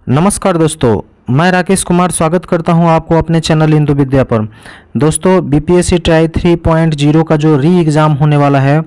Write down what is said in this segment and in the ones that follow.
नमस्कार दोस्तों, मैं राकेश कुमार स्वागत करता हूं आपको अपने चैनल हिंदू विद्या पर। दोस्तों, बीपीएससी ट्राई 3.0 का जो री एग्ज़ाम होने वाला है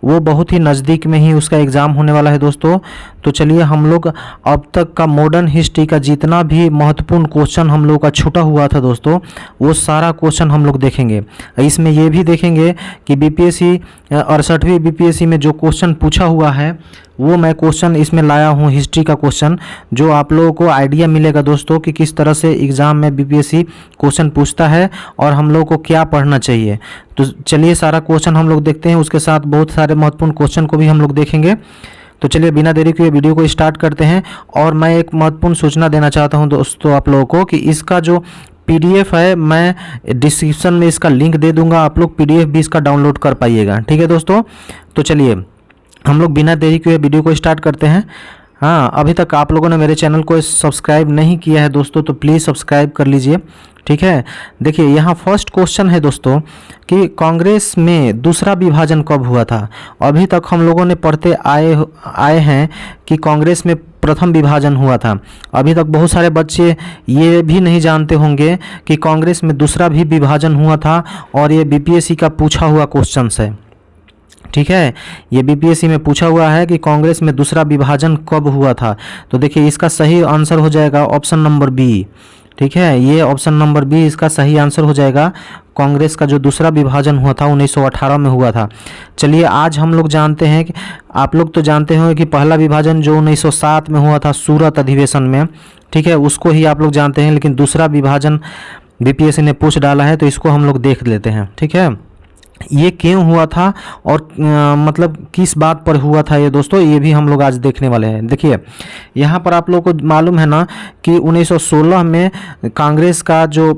वो बहुत ही नज़दीक में ही उसका एग्ज़ाम होने वाला है दोस्तों। तो चलिए हम लोग अब तक का मॉडर्न हिस्ट्री का जितना भी महत्वपूर्ण क्वेश्चन हम लोग का छूटा हुआ था दोस्तों, वो सारा क्वेश्चन हम लोग देखेंगे। इसमें ये भी देखेंगे कि बीपीएससी 68वीं बीपीएससी में जो क्वेश्चन पूछा हुआ है वो मैं क्वेश्चन इसमें लाया हूँ, हिस्ट्री का क्वेश्चन, जो आप लोगों को आइडिया मिलेगा दोस्तों कि किस तरह से एग्ज़ाम में बीपीएससी क्वेश्चन पूछता है और हम लोगों को क्या पढ़ना चाहिए। तो चलिए सारा क्वेश्चन हम लोग देखते हैं, उसके साथ बहुत सारे महत्वपूर्ण क्वेश्चन को भी हम लोग देखेंगे। तो चलिए बिना देरी के वीडियो को स्टार्ट करते हैं। और मैं एक महत्वपूर्ण सूचना देना चाहता हूं दोस्तों आप लोगों को कि इसका जो पीडीएफ है मैं डिस्क्रिप्शन में इसका लिंक दे दूंगा, आप लोग पीडीएफ भी इसका डाउनलोड कर पाइएगा। ठीक है दोस्तों, तो चलिए हम लोग बिना देरी के वीडियो को स्टार्ट करते हैं। हाँ, अभी तक आप लोगों ने मेरे चैनल को सब्सक्राइब नहीं किया है दोस्तों तो प्लीज़ सब्सक्राइब कर लीजिए। ठीक है, देखिए यहाँ फर्स्ट क्वेश्चन है दोस्तों कि कांग्रेस में दूसरा विभाजन कब हुआ था। अभी तक हम लोगों ने पढ़ते आए हैं कि कांग्रेस में प्रथम विभाजन हुआ था। अभी तक बहुत सारे बच्चे ये भी नहीं जानते होंगे कि कांग्रेस में दूसरा भी विभाजन हुआ था और ये बीपीएससी का पूछा हुआ क्वेश्चन है। ठीक है, ये बीपीएससी में पूछा हुआ है कि कांग्रेस में दूसरा विभाजन कब हुआ था। तो देखिए इसका सही आंसर हो जाएगा ऑप्शन नंबर बी। ठीक है, ये ऑप्शन नंबर बी इसका सही आंसर हो जाएगा। कांग्रेस का जो दूसरा विभाजन हुआ था 1918 में हुआ था। चलिए आज हम लोग जानते हैं कि आप लोग तो जानते होंगे कि पहला विभाजन जो 1907 में हुआ था सूरत अधिवेशन में, ठीक है, उसको ही आप लोग जानते हैं, लेकिन दूसरा विभाजन बीपीएससी ने पूछ डाला है तो इसको हम लोग देख लेते हैं। ठीक है, ये क्यों हुआ था और मतलब किस बात पर हुआ था ये दोस्तों, ये भी हम लोग आज देखने वाले हैं। देखिए यहाँ पर आप लोगों को मालूम है ना कि 1916 में कांग्रेस का जो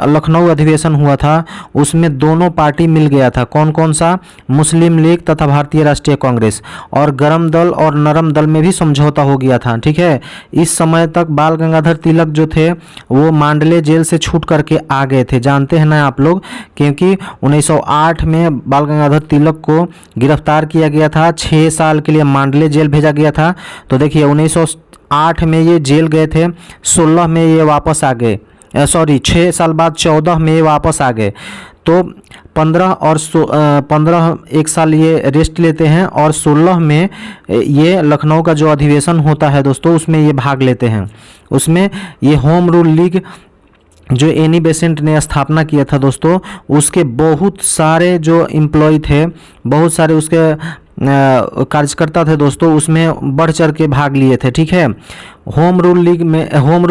लखनऊ अधिवेशन हुआ था उसमें दोनों पार्टी मिल गया था। कौन कौन सा? मुस्लिम लीग तथा भारतीय राष्ट्रीय कांग्रेस, और गरम दल और नरम दल में भी समझौता हो गया था। ठीक है, इस समय तक बाल गंगाधर तिलक जो थे वो मांडले जेल से छूट करके आ गए थे, जानते हैं ना आप लोग, क्योंकि 1908 में बाल गंगाधर तिलक को गिरफ्तार किया गया था, 6 साल के लिए मांडले जेल भेजा गया था। तो देखिए 1908 में ये जेल गए थे, 16 में ये वापस आ गए, 6 साल बाद 14 में ये वापस आ गए। तो 15 एक साल ये रेस्ट लेते हैं और 16 में ये लखनऊ का जो अधिवेशन होता है दोस्तों उसमें ये भाग लेते हैं। उसमें ये होम रूल लीग जो एनी बेसेंट ने स्थापना किया था दोस्तों, उसके बहुत सारे जो एम्प्लॉय थे, बहुत सारे उसके कार्यकर्ता थे दोस्तों, उसमें बढ़ चढ़ के भाग लिए थे। ठीक है, होम रूल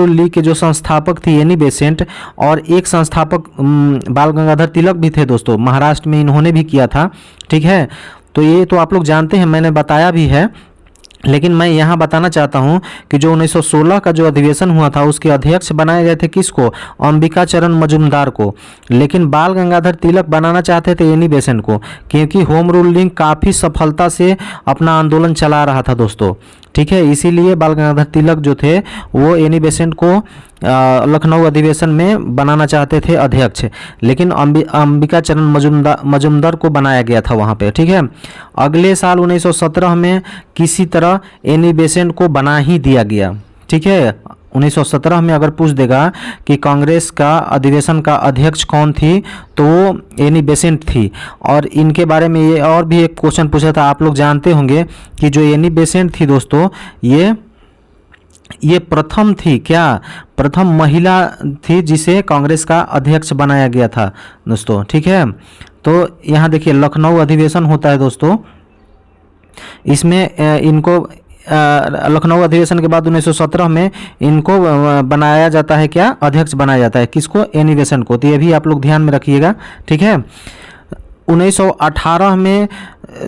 लीग के जो संस्थापक थी एनी बेसेंट और एक संस्थापक बाल गंगाधर तिलक भी थे दोस्तों, महाराष्ट्र में इन्होंने भी किया था। ठीक है, तो ये तो आप लोग जानते हैं, मैंने बताया भी है, लेकिन मैं यहाँ बताना चाहता हूँ कि जो 1916 का जो अधिवेशन हुआ था उसके अध्यक्ष बनाए गए थे किसको? अंबिका चरण मजुमदार को। लेकिन बाल गंगाधर तिलक बनाना चाहते थे एनी बेसेंट को, क्योंकि होम रूल लीग काफ़ी सफलता से अपना आंदोलन चला रहा था दोस्तों। ठीक है, इसीलिए बाल गंगाधर तिलक जो थे वो एनी बेसेंट को लखनऊ अधिवेशन में बनाना चाहते थे अध्यक्ष, लेकिन अंबिका चरण मजुमदार को बनाया गया था वहाँ पे। ठीक है, अगले साल 1917 में किसी तरह एनी बेसेंट को बना ही दिया गया। ठीक है, 1917 में अगर पूछ देगा कि कांग्रेस का अधिवेशन का अध्यक्ष कौन थी तो वो एनी बेसेंट थी। और इनके बारे में ये और भी एक क्वेश्चन पूछा था, आप लोग जानते होंगे कि जो एनी बेसेंट थी दोस्तों ये प्रथम थी, क्या प्रथम महिला थी जिसे कांग्रेस का अध्यक्ष बनाया गया था दोस्तों। ठीक है, तो यहाँ देखिए लखनऊ अधिवेशन होता है दोस्तों, इसमें इनको लखनऊ अधिवेशन के बाद 1917 में इनको बनाया जाता है, क्या अध्यक्ष बनाया जाता है, किसको? एनी बेसेंट को। तो ये भी आप लोग ध्यान में रखिएगा। ठीक है, 1918 में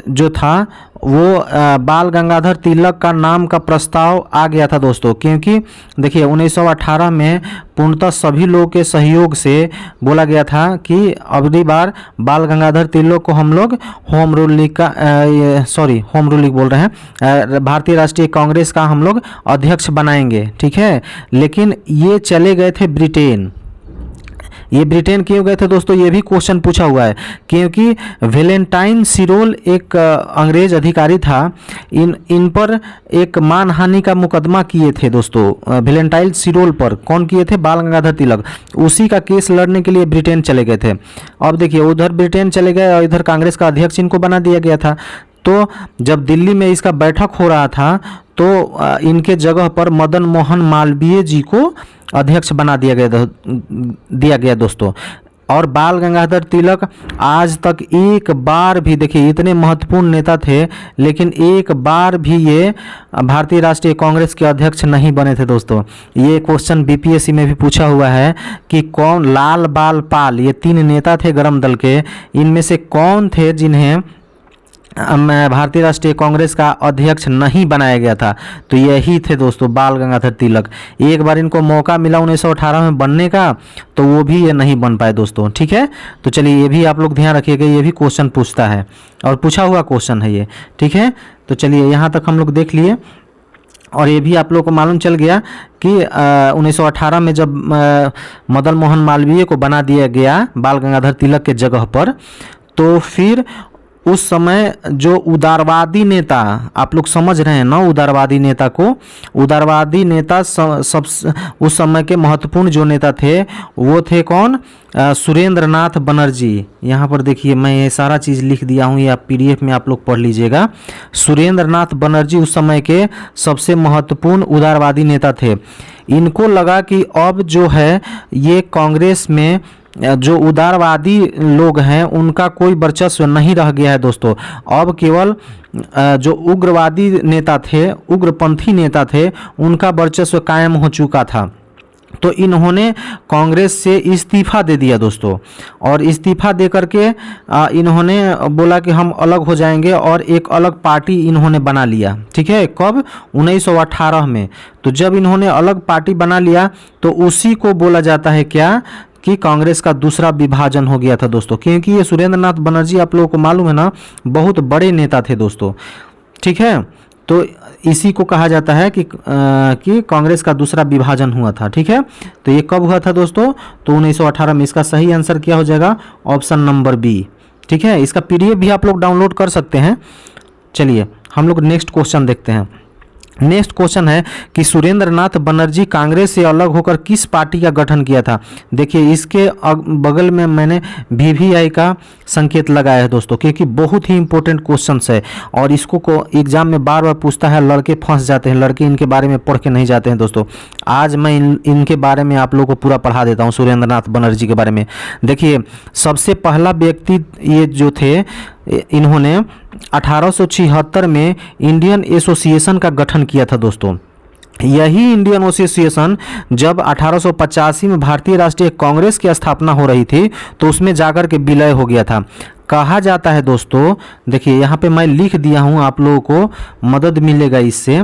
जो था वो बाल गंगाधर तिलक का नाम का प्रस्ताव आ गया था दोस्तों, क्योंकि देखिए 1918 में पूर्णतः सभी लोगों के सहयोग से बोला गया था कि अगली बार बाल गंगाधर तिलक को हम लोग होम रूल लीग बोल रहे हैं, भारतीय राष्ट्रीय कांग्रेस का हम लोग अध्यक्ष बनाएंगे। ठीक है, लेकिन ये चले गए थे ब्रिटेन, ये ब्रिटेन क्यों गए थे दोस्तों, ये भी क्वेश्चन पूछा हुआ है। क्योंकि वेलेंटाइन सिरोल एक अंग्रेज अधिकारी था, इन पर एक मानहानि का मुकदमा किए थे दोस्तों। वेलेंटाइन सिरोल पर कौन किए थे, बाल गंगाधर तिलक। उसी का केस लड़ने के लिए ब्रिटेन चले गए थे। अब देखिए उधर ब्रिटेन चले गए और इधर कांग्रेस का अध्यक्ष इनको बना दिया गया था। तो जब दिल्ली में इसका बैठक हो रहा था तो इनके जगह पर मदन मोहन मालवीय जी को अध्यक्ष बना दिया गया दोस्तों। और बाल गंगाधर तिलक आज तक एक बार भी, देखिए इतने महत्वपूर्ण नेता थे लेकिन एक बार भी ये भारतीय राष्ट्रीय कांग्रेस के अध्यक्ष नहीं बने थे दोस्तों। ये क्वेश्चन बीपीएससी में भी पूछा हुआ है कि कौन, लाल बाल पाल, ये 3 नेता थे गरम दल के, इनमें से कौन थे जिन्हें भारतीय राष्ट्रीय कांग्रेस का अध्यक्ष नहीं बनाया गया था। तो यही थे दोस्तों बाल गंगाधर तिलक। एक बार इनको मौका मिला 1918 में बनने का, तो वो भी ये नहीं बन पाए दोस्तों। ठीक है, तो चलिए ये भी आप लोग ध्यान रखिएगा, ये भी क्वेश्चन पूछता है और पूछा हुआ क्वेश्चन है ये। ठीक है, तो चलिए यहाँ तक हम लोग देख लिए और ये भी आप लोग को मालूम चल गया कि 1918 में जब मदन मोहन मालवीय को बना दिया गया बाल गंगाधर तिलक के जगह पर, तो फिर उस समय जो उदारवादी नेता, आप लोग समझ रहे हैं ना उदारवादी नेता को, उदारवादी नेता सब उस समय के महत्वपूर्ण जो नेता थे वो थे कौन, सुरेंद्र नाथ बनर्जी। यहाँ पर देखिए मैं ये सारा चीज़ लिख दिया हूँ, ये आप पीडीएफ में आप लोग पढ़ लीजिएगा। सुरेंद्र नाथ बनर्जी उस समय के सबसे महत्वपूर्ण उदारवादी नेता थे। इनको लगा कि अब जो है ये कांग्रेस में जो उदारवादी लोग हैं उनका कोई वर्चस्व नहीं रह गया है दोस्तों। अब केवल जो उग्रवादी नेता थे, उग्रपंथी नेता थे, उनका वर्चस्व कायम हो चुका था। तो इन्होंने कांग्रेस से इस्तीफा दे दिया दोस्तों, और इस्तीफा दे करके इन्होंने बोला कि हम अलग हो जाएंगे और एक अलग पार्टी इन्होंने बना लिया। ठीक है, कब, 1918 में। तो जब इन्होंने अलग पार्टी बना लिया तो उसी को बोला जाता है क्या, कि कांग्रेस का दूसरा विभाजन हो गया था दोस्तों। क्योंकि ये सुरेंद्र नाथ बनर्जी आप लोगों को मालूम है ना, बहुत बड़े नेता थे दोस्तों। ठीक है, तो इसी को कहा जाता है कि कांग्रेस का दूसरा विभाजन हुआ था। ठीक है, तो ये कब हुआ था दोस्तों, तो 1918 में। इसका सही आंसर क्या हो जाएगा, ऑप्शन नंबर बी। ठीक है, इसका पीडीएफ भी आप लोग डाउनलोड कर सकते हैं। चलिए हम लोग नेक्स्ट क्वेश्चन देखते हैं। नेक्स्ट क्वेश्चन है कि सुरेंद्र नाथ बनर्जी कांग्रेस से अलग होकर किस पार्टी का गठन किया था। देखिए इसके बगल में मैंने वीवीआई का संकेत लगाया है दोस्तों, क्योंकि बहुत ही इंपॉर्टेंट क्वेश्चंस है और इसको एग्जाम में बार बार पूछता है। लड़के फंस जाते हैं, लड़के इनके बारे में पढ़ के नहीं जाते हैं दोस्तों। आज मैं इनके बारे में आप लोगों को पूरा पढ़ा देता हूँ, सुरेंद्र नाथ बनर्जी के बारे में। देखिए सबसे पहला व्यक्ति ये जो थे, इन्होंने 1876 में इंडियन एसोसिएशन का गठन किया था दोस्तों। यही इंडियन एसोसिएशन जब 1885 में भारतीय राष्ट्रीय कांग्रेस की स्थापना हो रही थी तो उसमें जाकर के विलय हो गया था। कहा जाता है दोस्तों, देखिए यहाँ पे मैं लिख दिया हूँ, आप लोगों को मदद मिलेगा इससे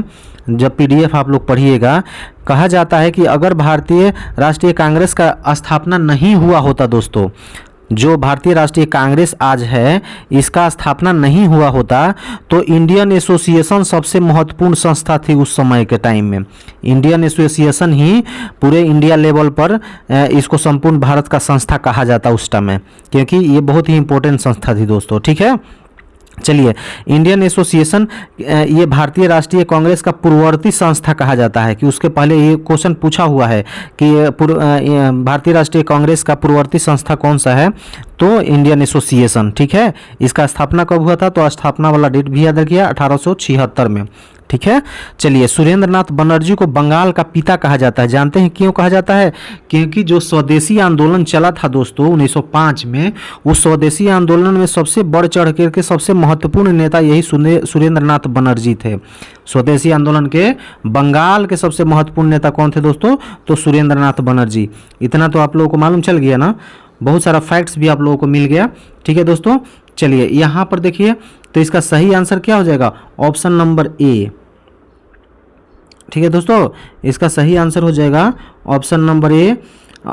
जब पीडीएफ आप लोग पढ़िएगा। कहा जाता है कि अगर भारतीय राष्ट्रीय कांग्रेस का स्थापना नहीं हुआ होता दोस्तों, जो भारतीय राष्ट्रीय कांग्रेस आज है इसका स्थापना नहीं हुआ होता, तो इंडियन एसोसिएशन सबसे महत्वपूर्ण संस्था थी उस समय के टाइम में। इंडियन एसोसिएशन ही पूरे इंडिया लेवल पर इसको संपूर्ण भारत का संस्था कहा जाता उस टाइम में, क्योंकि ये बहुत ही इंपॉर्टेंट संस्था थी दोस्तों। ठीक है, चलिए इंडियन एसोसिएशन ये भारतीय राष्ट्रीय कांग्रेस का पूर्ववर्ती संस्था कहा जाता है। कि उसके पहले ये क्वेश्चन पूछा हुआ है कि भारतीय राष्ट्रीय कांग्रेस का पूर्ववर्ती संस्था कौन सा है, तो इंडियन एसोसिएशन। ठीक है, इसका स्थापना कब हुआ था, तो स्थापना वाला डेट भी याद रखिए 1876 में। ठीक है, चलिए सुरेंद्र नाथ बनर्जी को बंगाल का पिता कहा जाता है। जानते हैं क्यों कहा जाता है, क्योंकि जो स्वदेशी आंदोलन चला था दोस्तों 1905 में, उस स्वदेशी आंदोलन में सबसे बढ़ चढ़ करके सबसे महत्वपूर्ण नेता यही सुरेंद्र नाथ बनर्जी थे। स्वदेशी आंदोलन के बंगाल के सबसे महत्वपूर्ण नेता कौन थे दोस्तों, तो सुरेंद्र नाथ बनर्जी। इतना तो आप लोगों को मालूम चल गया ना, बहुत सारा फैक्ट्स भी आप लोगों को मिल गया। ठीक है दोस्तों, चलिए यहाँ पर देखिए, तो इसका सही आंसर क्या हो जाएगा, ऑप्शन नंबर ए। ठीक है दोस्तों, इसका सही आंसर हो जाएगा option number A,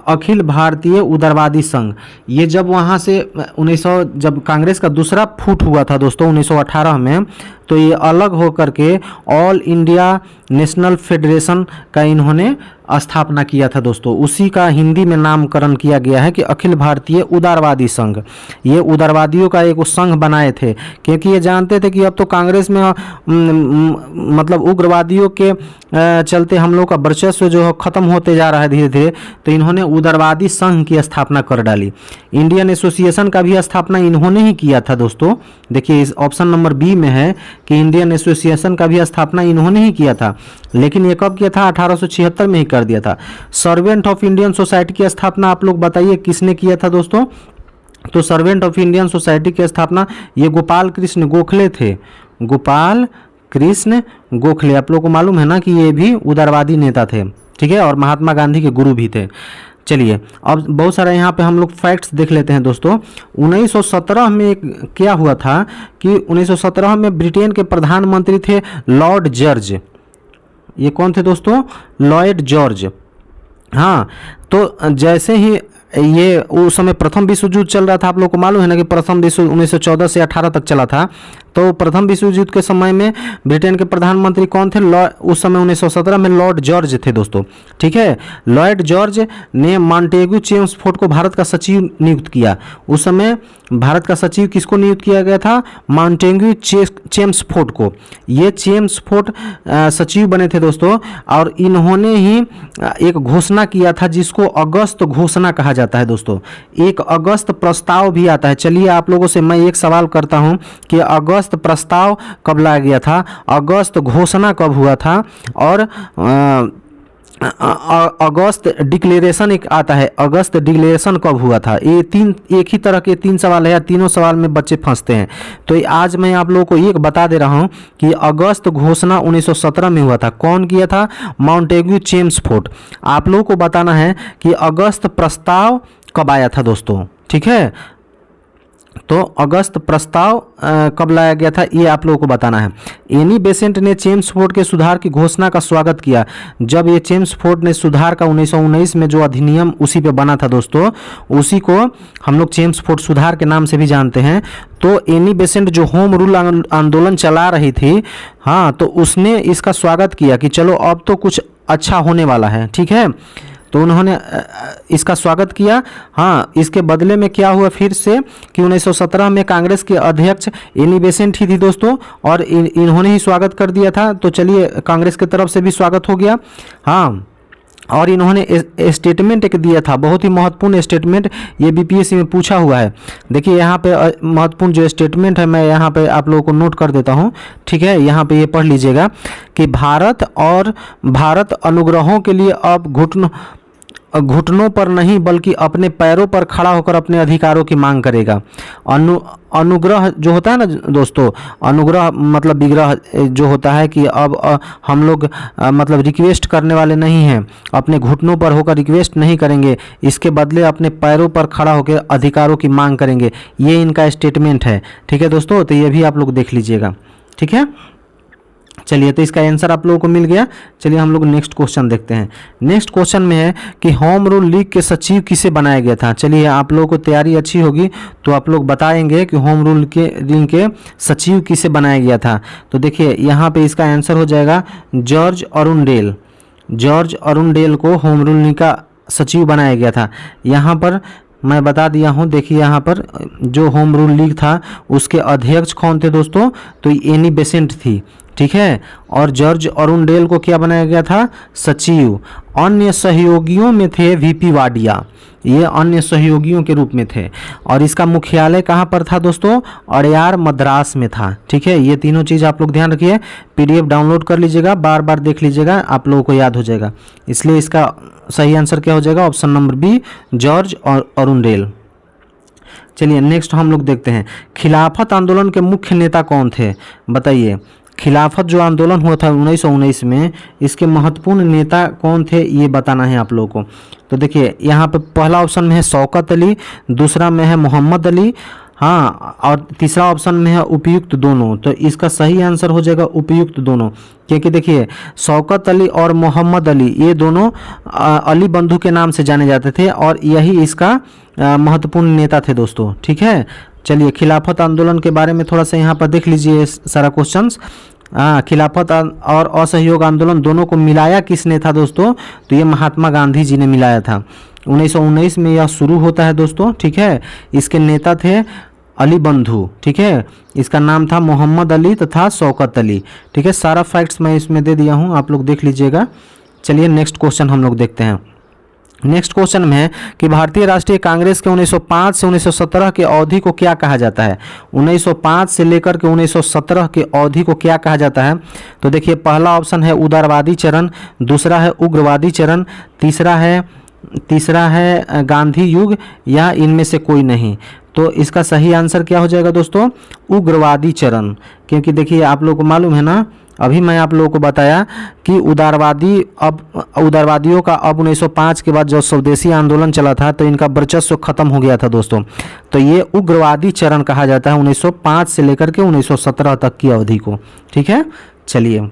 Akhil Bharatiya उदारवादी संघ। ये जब वहाँ से 1900 जब कांग्रेस का दूसरा फूट हुआ था दोस्तों 1918 में, तो ये अलग हो करके ऑल इंडिया नेशनल फेडरेशन का इन्होंने स्थापना किया था दोस्तों, उसी का हिंदी में नामकरण किया गया है कि अखिल भारतीय उदारवादी संघ। ये उदारवादियों का एक संघ बनाए थे, क्योंकि ये जानते थे कि अब तो कांग्रेस में मतलब उग्रवादियों के चलते हम लोग का वर्चस्व जो है ख़त्म होते जा रहा है धीरे धीरे, तो इन्होंने उदारवादी संघ की स्थापना कर डाली। इंडियन एसोसिएशन का भी स्थापना इन्होंने ही किया था दोस्तों। देखिए इस ऑप्शन नंबर बी में है कि इंडियन एसोसिएशन का भी स्थापना इन्होंने ही किया था, लेकिन ये कब किया था? 1876 में ही कर दिया था। सर्वेंट ऑफ इंडियन सोसाइटी की स्थापना आप लोग बताइए किसने किया था दोस्तों? तो सर्वेंट ऑफ इंडियन सोसाइटी की स्थापना ये गोपाल कृष्ण गोखले थे। गोपाल कृष्ण गोखले, आप लोग को मालूम है ना कि ये भी उदारवादी नेता थे, ठीक है, और महात्मा गांधी के गुरु भी थे। चलिए अब बहुत सारा यहाँ पे हम लोग फैक्ट्स देख लेते हैं दोस्तों। 1917 में क्या हुआ था कि 1917 में ब्रिटेन के प्रधानमंत्री थे लॉर्ड जॉर्ज। ये कौन थे दोस्तों? Lord George. हाँ, तो जैसे ही ये उस समय प्रथम विश्व युद्ध चल रहा था, आप लोग को मालूम है ना कि प्रथम विश्व 1914 से 18 तक चला था। तो प्रथम विश्व युद्ध के समय में ब्रिटेन के प्रधानमंत्री कौन थे? उस समय 1917 में लॉर्ड जॉर्ज थे दोस्तों, ठीक है। लॉर्ड जॉर्ज ने मॉन्टेग्यू चेम्सफोर्ड को भारत का सचिव नियुक्त किया। उस समय भारत का सचिव किसको नियुक्त किया गया था? मॉन्टेग्यू चेम्सफोर्ड को। ये चेम्सफोर्ड सचिव बने थे दोस्तों, और इन्होंने ही एक घोषणा किया था जिसको अगस्त घोषणा कहा जाता है दोस्तों। एक अगस्त प्रस्ताव भी आता है। चलिए आप लोगों से मैं एक सवाल करता हूं कि अगस्त प्रस्ताव कब लाया गया था, अगस्त घोषणा कब हुआ था, और अगस्त डिक्लेरेशन एक आता है, अगस्त डिक्लेरेशन कब हुआ था? ये तीन एक ही तरह के तीन सवाल है, या तीनों सवाल में बच्चे फंसते हैं। तो आज मैं आप लोगों को एक बता दे रहा हूं कि अगस्त घोषणा 1917 में हुआ था। कौन किया था? Montagu Chelmsford. आप लोगों को बताना है कि अगस्त प्रस्ताव कब आया था दोस्तों, ठीक है। तो अगस्त प्रस्ताव कब लाया गया था ये आप लोगों को बताना है। एनी बेसेंट ने चेम्सफोर्ड के सुधार की घोषणा का स्वागत किया। जब ये चेम्सफोर्ड ने सुधार का 1919 में जो अधिनियम उसी पे बना था दोस्तों, उसी को हम लोग चेम्सफोर्ड सुधार के नाम से भी जानते हैं। तो एनी बेसेंट जो होम रूल आंदोलन चला रही थी, हाँ, तो उसने इसका स्वागत किया कि चलो अब तो कुछ अच्छा होने वाला है, ठीक है। तो उन्होंने इसका स्वागत किया। हाँ, इसके बदले में क्या हुआ फिर से कि 1917 में कांग्रेस के अध्यक्ष एनी बेसेंट ही थी दोस्तों, और इन्होंने ही स्वागत कर दिया था। तो चलिए कांग्रेस की तरफ से भी स्वागत हो गया। हाँ, और इन्होंने स्टेटमेंट एक दिया था, बहुत ही महत्वपूर्ण स्टेटमेंट, ये बीपीएससी में पूछा हुआ है। देखिए यहाँ पे महत्वपूर्ण जो स्टेटमेंट है मैं यहाँ पे आप लोगों को नोट कर देता हूँ, ठीक है। यहाँ पे ये पढ़ लीजिएगा कि भारत अनुग्रहों के लिए अब घुटनों पर नहीं बल्कि अपने पैरों पर खड़ा होकर अपने अधिकारों की मांग करेगा। अनुग्रह जो होता है ना दोस्तों, अनुग्रह मतलब विग्रह जो होता है कि अब हम लोग मतलब रिक्वेस्ट करने वाले नहीं हैं, अपने घुटनों पर होकर रिक्वेस्ट नहीं करेंगे, इसके बदले अपने पैरों पर खड़ा होकर अधिकारों की मांग करेंगे। ये इनका स्टेटमेंट है, ठीक है दोस्तों। तो ये भी आप लोग देख लीजिएगा, ठीक है। चलिए, तो इसका आंसर आप लोगों को मिल गया। चलिए हम लोग नेक्स्ट क्वेश्चन देखते हैं। नेक्स्ट क्वेश्चन में है कि होम रूल लीग के सचिव किसे बनाया गया था। चलिए आप लोगों को तैयारी अच्छी होगी तो आप लोग बताएंगे कि होम रूल लीग के सचिव किसे बनाया गया था। तो देखिए यहाँ पे इसका आंसर हो जाएगा जॉर्ज अरुंडेल। जॉर्ज अरुंडेल को होम रूल लीग का सचिव बनाया गया था। यहाँ पर मैं बता दिया हूँ, देखिए यहाँ पर जो होम रूल लीग था उसके अध्यक्ष कौन थे दोस्तों? तो एनी बेसेंट थी, ठीक है। और जॉर्ज अरुंडेल को क्या बनाया गया था? सचिव। अन्य सहयोगियों में थे वीपी वाडिया, ये अन्य सहयोगियों के रूप में थे। और इसका मुख्यालय कहाँ पर था दोस्तों? अड़यार मद्रास में था, ठीक है। ये तीनों चीज़ आप लोग ध्यान रखिए, पीडीएफ डाउनलोड कर लीजिएगा, बार बार देख लीजिएगा, आप लोगों को याद हो जाएगा। इसलिए इसका सही आंसर क्या हो जाएगा? ऑप्शन नंबर बी, जॉर्ज और अरुंडेल। चलिए नेक्स्ट हम लोग देखते हैं, खिलाफत आंदोलन के मुख्य नेता कौन थे? बताइए, खिलाफत जो आंदोलन हुआ था 1919 में, इसके महत्वपूर्ण नेता कौन थे ये बताना है आप लोगों को। तो देखिए यहाँ पे पहला ऑप्शन में है शौकत अली, दूसरा में है मोहम्मद अली, हाँ, और तीसरा ऑप्शन में है उपयुक्त दोनों। तो इसका सही आंसर हो जाएगा उपयुक्त दोनों, क्योंकि देखिए शौकत अली और मोहम्मद अली ये दोनों अली बंधु के नाम से जाने जाते थे, और यही इसका महत्वपूर्ण नेता थे दोस्तों, ठीक है। चलिए खिलाफत आंदोलन के बारे में थोड़ा सा यहाँ पर देख लीजिए सारा क्वेश्चंस। खिलाफत और असहयोग आंदोलन दोनों को मिलाया किसने था दोस्तों? तो ये महात्मा गांधी जी ने मिलाया था। 1919 में यह शुरू होता है दोस्तों, ठीक है। इसके नेता थे अली बंधु, ठीक है। इसका नाम था मोहम्मद अली तथा शौकत अली, ठीक है। सारा फैक्ट्स मैं इसमें दे दिया हूँ, आप लोग देख लीजिएगा। चलिए नेक्स्ट क्वेश्चन हम लोग देखते हैं। नेक्स्ट क्वेश्चन में है कि भारतीय राष्ट्रीय कांग्रेस के 1905 से 1917 के अवधि को क्या कहा जाता है? 1905 से लेकर के 1917 के अवधि को क्या कहा जाता है? तो देखिए, पहला ऑप्शन है उदारवादी चरण, दूसरा है उग्रवादी चरण, तीसरा है गांधी युग, या इनमें से कोई नहीं। तो इसका सही आंसर क्या हो जाएगा दोस्तों? उग्रवादी चरण। क्योंकि देखिए, आप लोगों को मालूम है ना, अभी मैं आप लोगों को बताया कि उदारवादियों का अब 1905 के बाद जो स्वदेशी आंदोलन चला था तो इनका वर्चस्व खत्म हो गया था दोस्तों। तो ये उग्रवादी चरण कहा जाता है 1905 से लेकर के 1917 तक की अवधि को, ठीक है। चलिए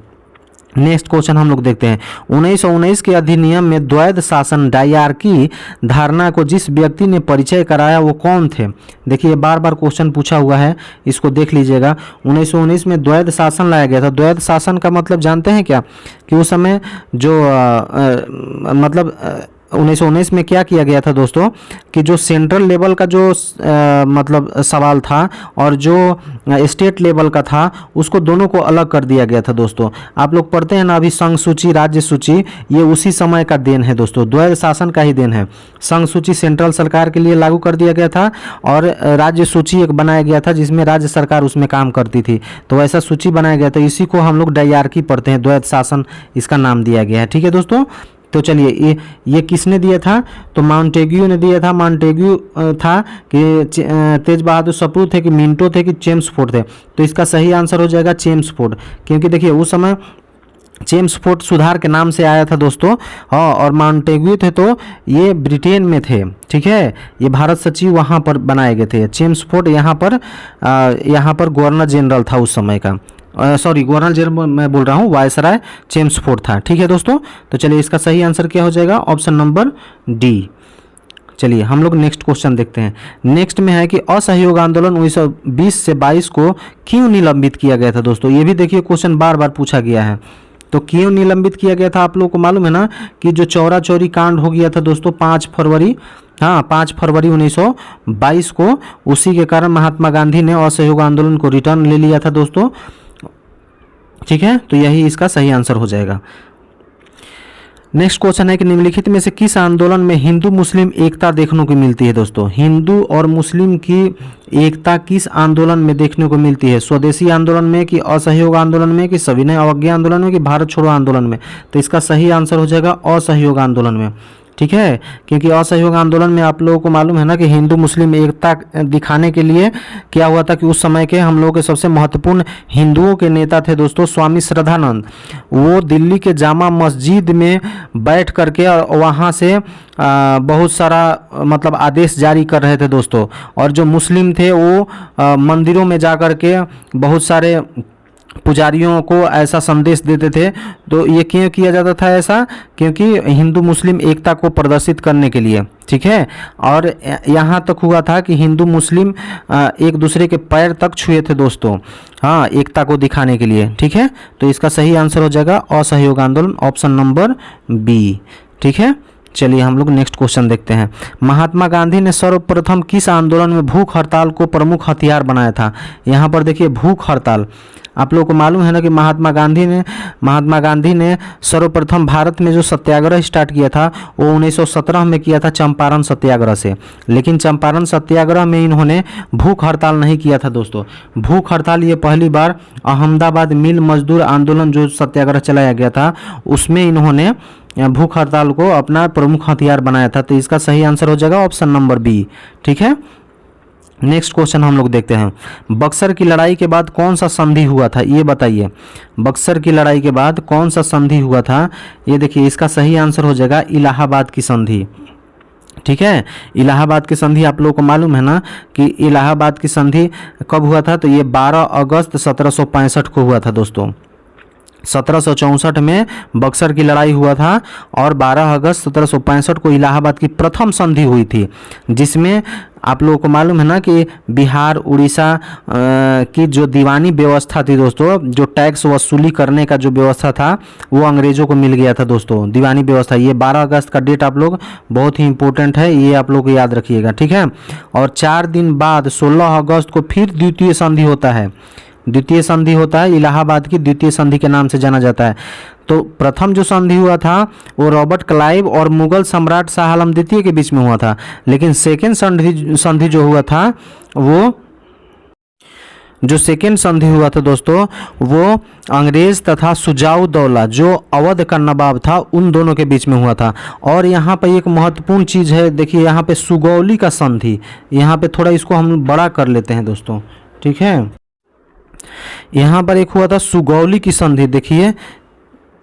नेक्स्ट क्वेश्चन हम लोग देखते हैं। 1919 के अधिनियम में द्वैध शासन डायरकी धारणा को जिस व्यक्ति ने परिचय कराया वो कौन थे? देखिए, बार बार क्वेश्चन पूछा हुआ है, इसको देख लीजिएगा। 1919 में द्वैध शासन लाया गया था। द्वैध शासन का मतलब जानते हैं क्या? कि उस समय जो 1919 में क्या किया गया था दोस्तों, कि जो सेंट्रल लेवल का जो मतलब सवाल था और जो स्टेट लेवल का था, उसको दोनों को अलग कर दिया गया था दोस्तों। आप लोग पढ़ते हैं ना अभी संघ सूची, राज्य सूची, ये उसी समय का देन है दोस्तों, द्वैध शासन का ही देन है। संघ सूची सेंट्रल सरकार के लिए लागू कर दिया गया था और राज्य सूची एक बनाया गया था जिसमें राज्य सरकार उसमें काम करती थी। तो ऐसा सूची बनाया गया था, इसी को हम लोग डायरकी पढ़ते हैं, द्वैध शासन इसका नाम दिया गया है, ठीक है दोस्तों। तो चलिए, ये किसने दिया था? तो माउंटेग्यू ने दिया था। माउंटेग्यू था कि तेज बहादुर सप्रू थे कि मिंटो थे कि चेम्सफोर्ड थे? तो इसका सही आंसर हो जाएगा चेम्सफोर्ड। क्योंकि देखिए, उस समय चेम्सफोर्ड सुधार के नाम से आया था दोस्तों। हाँ, और माउंटेग्यू थे तो ये ब्रिटेन में थे, ठीक है। ये भारत सचिव वहाँ पर बनाए गए थे। चेम्सफोर्ड यहाँ पर गवर्नर जनरल था उस समय का, सॉरी गवर्नर जनरल मैं बोल रहा हूँ, वायसराय चेम्सफोर्ड था, ठीक है दोस्तों। तो चलिए, इसका सही आंसर क्या हो जाएगा? Option number D. चलिए हम लोग नेक्स्ट क्वेश्चन देखते हैं। नेक्स्ट में है कि असहयोग आंदोलन 1920 से 22 को क्यों निलंबित किया गया था दोस्तों? ये भी देखिए क्वेश्चन बार बार पूछा गया है। तो क्यों निलंबित किया गया था? आप लोगों को मालूम है ना कि जो चौरा चौरी कांड हो गया था दोस्तों 5 फरवरी 1922 को, उसी के कारण महात्मा गांधी ने असहयोग आंदोलन को रिटर्न ले लिया था दोस्तों, ठीक है। तो यही इसका सही आंसर हो जाएगा। नेक्स्ट क्वेश्चन है कि निम्नलिखित में से किस आंदोलन में हिंदू मुस्लिम एकता देखने को मिलती है दोस्तों? हिंदू और मुस्लिम की एकता किस आंदोलन में देखने को मिलती है? स्वदेशी आंदोलन में कि असहयोग आंदोलन में कि सविनय अवज्ञा आंदोलन में कि भारत छोड़ो आंदोलन में? तो इसका सही आंसर हो जाएगा असहयोग आंदोलन में, ठीक है। क्योंकि असहयोग आंदोलन में आप लोगों को मालूम है ना कि हिंदू मुस्लिम एकता दिखाने के लिए क्या हुआ था कि उस समय के हम लोगों के सबसे महत्वपूर्ण हिंदुओं के नेता थे दोस्तों स्वामी श्रद्धानंद। वो दिल्ली के जामा मस्जिद में बैठ करके और वहाँ से बहुत सारा मतलब आदेश जारी कर रहे थे दोस्तों। और जो मुस्लिम थे वो मंदिरों में जा कर के बहुत सारे पुजारियों को ऐसा संदेश देते थे। तो ये क्यों किया जाता था ऐसा? क्योंकि हिंदू मुस्लिम एकता को प्रदर्शित करने के लिए, ठीक है। और यहाँ तक हुआ था कि हिंदू मुस्लिम एक दूसरे के पैर तक छुए थे दोस्तों, हाँ, एकता को दिखाने के लिए, ठीक है। तो इसका सही आंसर हो जाएगा असहयोग आंदोलन, ऑप्शन नंबर बी, ठीक है। चलिए हम लोग नेक्स्ट क्वेश्चन देखते हैं। महात्मा गांधी ने सर्वप्रथम किस आंदोलन में भूख हड़ताल को प्रमुख हथियार बनाया था? यहाँ पर देखिए भूख हड़ताल, आप लोगों को मालूम है ना कि महात्मा गांधी ने सर्वप्रथम भारत में जो सत्याग्रह स्टार्ट किया था वो 1917 में किया था चंपारण सत्याग्रह से। लेकिन चंपारण सत्याग्रह में इन्होंने भूख हड़ताल नहीं किया था दोस्तों। भूख हड़ताल ये पहली बार अहमदाबाद मिल मजदूर आंदोलन जो सत्याग्रह चलाया गया था उसमें इन्होंने भूख हड़ताल को अपना प्रमुख हथियार बनाया था। तो इसका सही आंसर हो जाएगा ऑप्शन नंबर बी, ठीक है। नेक्स्ट क्वेश्चन हम लोग देखते हैं। बक्सर की लड़ाई के बाद कौन सा संधि हुआ था, ये बताइए। बक्सर की लड़ाई के बाद कौन सा संधि हुआ था? ये देखिए इसका सही आंसर हो जाएगा इलाहाबाद की संधि, ठीक है। इलाहाबाद की संधि आप लोगों को मालूम है ना कि इलाहाबाद की संधि कब हुआ था? तो ये 12 अगस्त 1765 को हुआ था दोस्तों, 1764 में बक्सर की लड़ाई हुआ था और 12 अगस्त 1765 को इलाहाबाद की प्रथम संधि हुई थी, जिसमें आप लोगों को मालूम है ना कि बिहार उड़ीसा की जो दीवानी व्यवस्था थी दोस्तों, जो टैक्स वसूली करने का जो व्यवस्था था वो अंग्रेज़ों को मिल गया था दोस्तों, दीवानी व्यवस्था। ये 12 अगस्त का डेट आप लोग बहुत ही इंपॉर्टेंट है, ये आप लोग याद रखिएगा, ठीक है। और 4 दिन बाद 16 अगस्त को फिर द्वितीय संधि होता है, द्वितीय संधि होता है, इलाहाबाद की द्वितीय संधि के नाम से जाना जाता है। तो प्रथम जो संधि हुआ था वो रॉबर्ट क्लाइव और मुगल सम्राट शाह आलम द्वितीय के बीच में हुआ था, लेकिन सेकेंड संधि जो हुआ था वो जो सेकेंड संधि हुआ था दोस्तों, वो अंग्रेज तथा सुजाउद्दौला जो अवध का नवाब था उन दोनों के बीच में हुआ था। और यहाँ पे एक महत्वपूर्ण चीज़ है, देखिए यहाँ पे सुगौली का संधि, यहाँ पे थोड़ा इसको हम बड़ा कर लेते हैं दोस्तों, ठीक है। यहाँ पर एक हुआ था सुगौली की संधि, देखिए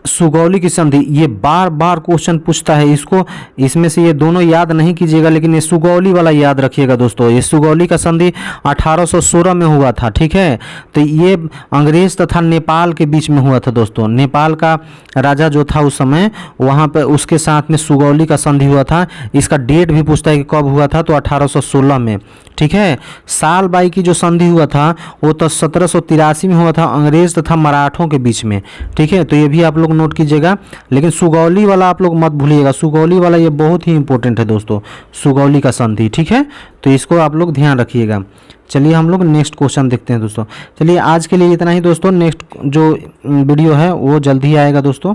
सुगौली की संधि, ये बार बार क्वेश्चन पूछता है, इसको इसमें से ये दोनों याद नहीं कीजिएगा, लेकिन ये सुगौली वाला याद रखिएगा दोस्तों। ये सुगौली का संधि 1816 में हुआ था, ठीक है। तो ये अंग्रेज तथा नेपाल के बीच में हुआ था दोस्तों। नेपाल का राजा जो था उस समय, वहाँ पे उसके साथ में सुगौली का संधि हुआ था। इसका डेट भी पूछता है कि कब हुआ था, तो 1816 में, ठीक है। साल बाई की जो संधि हुआ था वो तो 1783 में हुआ था, अंग्रेज तथा मराठों के बीच में, ठीक है। तो ये भी आप लोग नोट कीजिएगा, लेकिन सुगौली वाला आप लोग मत भूलिएगा, सुगौली वाला ये बहुत ही इंपॉर्टेंट है दोस्तों, सुगौली का संधि, ठीक है। तो इसको आप लोग ध्यान रखिएगा। चलिए हम लोग नेक्स्ट क्वेश्चन देखते हैं दोस्तों। चलिए आज के लिए इतना ही दोस्तों, नेक्स्ट जो वीडियो है वो जल्दी आएगा दोस्तों।